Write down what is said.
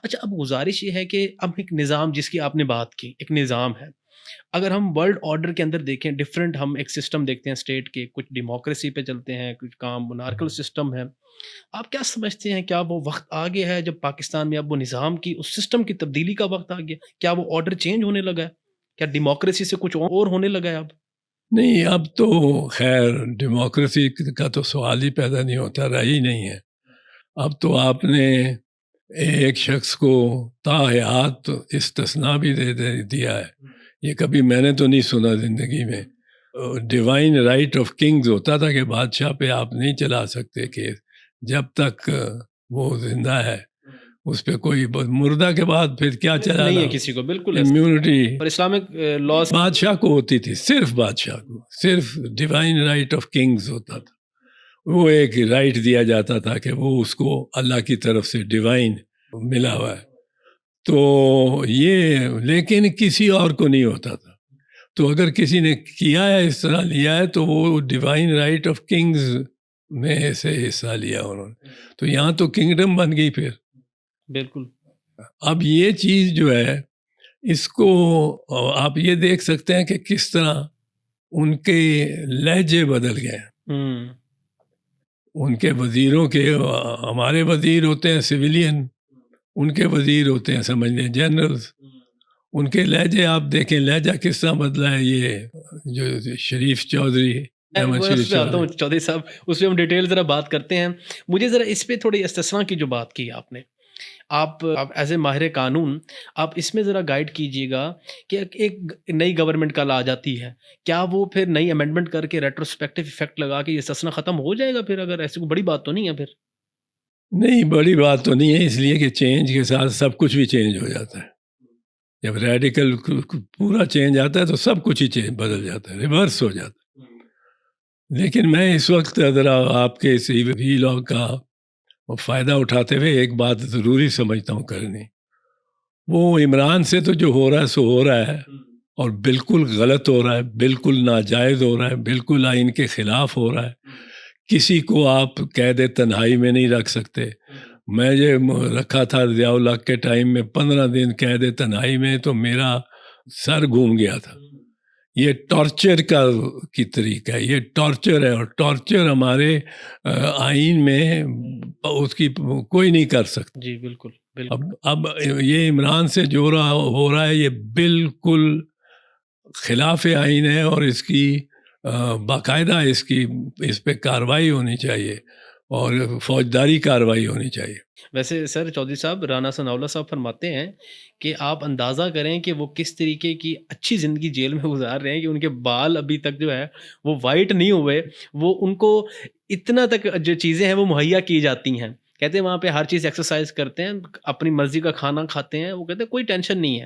اچھا اب گزارش یہ ہے کہ اب ایک نظام جس کی آپ نے بات کی، ایک نظام ہے، اگر ہم ورلڈ آرڈر کے اندر دیکھیں ڈفرینٹ ہم ایک سسٹم دیکھتے ہیں اسٹیٹ کے، کچھ ڈیموکریسی پہ چلتے ہیں، کچھ کام مونارکل سسٹم ہے، آپ کیا سمجھتے ہیں کیا وہ وقت آ گیا ہے جب پاکستان میں اب وہ نظام کی اس سسٹم کی تبدیلی کا وقت آ گیا؟ کیا وہ آرڈر چینج ہونے لگا ہے؟ کیا ڈیموکریسی سے کچھ اور ہونے لگا ہے اب؟ نہیں، اب تو خیر ڈیموکریسی کا تو سوال ہی پیدا نہیں ہوتا، رہا ہی نہیں ہے۔ اب تو آپ نے ایک شخص کو تا حیات استثناء بھی دیا ہے، یہ کبھی میں نے تو نہیں سنا زندگی میں۔ ڈیوائن رائٹ آف کنگز ہوتا تھا کہ بادشاہ پہ آپ نہیں چلا سکتے کیس جب تک وہ زندہ ہے، اس پہ کوئی مردہ کے بعد پھر کیا چلانا نہیں ہے کسی کو، بالکل امیونٹی اور اسلامک لاس بادشاہ کو ہوتی تھی، صرف بادشاہ کو، صرف ڈیوائن رائٹ آف کنگز ہوتا تھا، وہ ایک رائٹ دیا جاتا تھا کہ وہ اس کو اللہ کی طرف سے ڈیوائن ملا ہوا ہے، تو یہ لیکن کسی اور کو نہیں ہوتا تھا۔ تو اگر کسی نے کیا ہے اس طرح لیا ہے تو وہ ڈیوائن رائٹ آف کنگز میں سے حصہ لیا انہوں نے، تو یہاں تو کنگڈم بن گئی پھر۔ بالکل اب یہ چیز جو ہے اس کو آپ یہ دیکھ سکتے ہیں کہ کس طرح ان کے لہجے بدل گئے، ان کے وزیروں کے، ہمارے وزیر ہوتے ہیں سویلین، ان کے وزیر ہوتے ہیں سمجھ لیں جنرلز، ان کے لہجے آپ دیکھیں لہجہ کس طرح بدلا ہے۔ یہ جو شریف چودھری، احمد شریف چودھری، چودھری صاحب اس پہ ہم ڈیٹیل ذرا بات کرتے ہیں۔ مجھے ذرا اس پہ تھوڑی استثناء کی جو بات کی آپ نے، آپ ایز اے ماہر قانون آپ اس میں ذرا گائیڈ کیجیے گا کہ ایک نئی گورنمنٹ کل آ جاتی ہے، کیا وہ پھر نئی امینڈمنٹ کر کے ریٹروسپیکٹو ایفیکٹ لگا کے یہ استثناء ختم ہو جائے گا پھر؟ اگر ایسی کوئی بڑی بات تو نہیں ہے پھر؟ نہیں، بڑی بات تو نہیں ہے، اس لیے کہ چینج کے ساتھ سب کچھ بھی چینج ہو جاتا ہے۔ جب ریڈیکل پورا چینج آتا ہے تو سب کچھ ہی بدل جاتا ہے، ریورس ہو جاتا ہے۔ لیکن میں اس وقت ذرا آپ کے اس وی لاگ کا فائدہ اٹھاتے ہوئے ایک بات ضروری سمجھتا ہوں کرنی، وہ عمران سے تو جو ہو رہا ہے سو ہو رہا ہے، اور بالکل غلط ہو رہا ہے، بالکل ناجائز ہو رہا ہے، بالکل آئین کے خلاف ہو رہا ہے۔ کسی کو آپ قید تنہائی میں نہیں رکھ سکتے۔ میں یہ رکھا تھا ضیاء الحق کے ٹائم میں 15 دن قید تنہائی میں، تو میرا سر گھوم گیا تھا۔ یہ ٹارچر کی طریقہ ہے، یہ ٹارچر ہے، اور ٹارچر ہمارے آئین میں اس کی کوئی نہیں کر سکتا۔ جی بالکل۔ اب یہ عمران سے جو ہو رہا ہے یہ بالکل خلاف آئین ہے، اور اس کی باقاعدہ اس پہ کارروائی ہونی چاہیے، اور فوجداری کارروائی ہونی چاہیے۔ ویسے سر چودھری صاحب، رانا ثناءاللہ صاحب فرماتے ہیں کہ آپ اندازہ کریں کہ وہ کس طریقے کی اچھی زندگی جیل میں گزار رہے ہیں کہ ان کے بال ابھی تک جو ہے وہ وائٹ نہیں ہوئے، وہ ان کو اتنا تک جو چیزیں ہیں وہ مہیا کی جاتی ہیں۔ کہتے ہیں وہاں پہ ہر چیز ایکسرسائز کرتے ہیں، اپنی مرضی کا کھانا کھاتے ہیں، وہ کہتے ہیں کوئی ٹینشن نہیں ہے۔